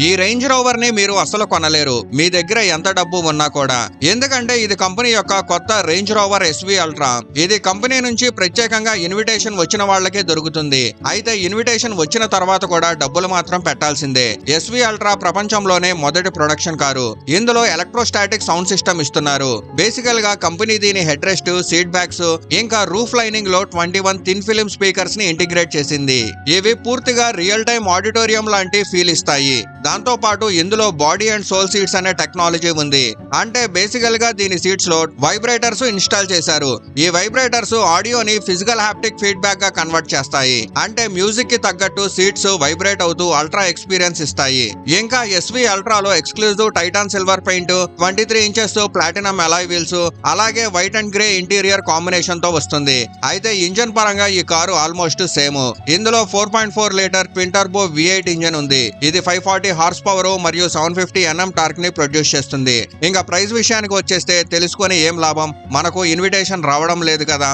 ఈ range rover ని మీరు అసలు కొనలేరు, మీ దగ్గర ఎంత డబ్బు ఉన్నా కూడా. ఎందుకంటే ఇది కంపెనీ యొక్క కొత్త రేంజ్ రోవర్ ఎస్వి అల్ట్రా. ఇది కంపెనీ నుంచి ప్రత్యేకంగా ఇన్విటేషన్ వచ్చిన వాళ్ళకే దొరుకుతుంది. అయితే ఇన్విటేషన్ వచ్చిన తర్వాత కూడా డబ్బులు మాత్రం పెట్టాల్సిందే. ఎస్వి అల్ట్రా ప్రపంచంలోనే మొదటి ప్రొడక్షన్ కారు. ఇందులో ఎలక్ట్రోస్టాటిక్ సౌండ్ సిస్టమ్ ఇస్తున్నారు. బేసికల్ గా కంపెనీ దీని హెడ్ రెస్ట్, సీట్ బ్యాగ్స్ ఇంకా రూఫ్ లైనింగ్ లో 21 థిన్ ఫిల్మ్ స్పీకర్స్ ని ఇంటిగ్రేట్ చేసింది. ఇవి పూర్తిగా రియల్ టైమ్ ఆడిటోరియం లాంటి ఫీల్ ఇస్తాయి. దాంతో పాటు ఇందులో బాడీ అండ్ సోల్ సీట్స్ అనే టెక్నాలజీ ఉంది. అంటే బేసికల్ గా దీని సీట్స్ లో వైబ్రేటర్స్ ఇన్స్టాల్ చేశారు. ఈ వైబ్రేటర్స్ ఆడియోని ఫిజికల్ హాప్టిక్ ఫీడ్బ్యాక్ గా కన్వర్ట్ చేస్తాయి. అంటే మ్యూజిక్ కి తగ్గట్టు సీట్స్ వైబ్రేట్ అవుతూ అల్ట్రా ఎక్స్పీరియన్స్ ఇస్తాయి. ఇంకా ఎస్వి అల్ట్రాలో exclusive titan silver paint, 23 inches platinum alloy wheels, అలాగే white and grey interior combination తో వస్తుంది. అయితే ఇంజన్ పరంగా ఈ కారు ఆల్మోస్ట్ సేమ్. ఇందులో 4.4 litre twin turbo V8 engine ఉంది. ఇది 540 హార్స్ పవర్ మరియు 750 Nm టార్క్ ని ప్రొడ్యూస్ చేస్తుంది. ఇంకా ప్రైస్ విషయానికి వచ్చేస్తే తెలుసుకొని ఏం లాభం, మనకు ఇన్విటేషన్ రావడం లేదు కదా.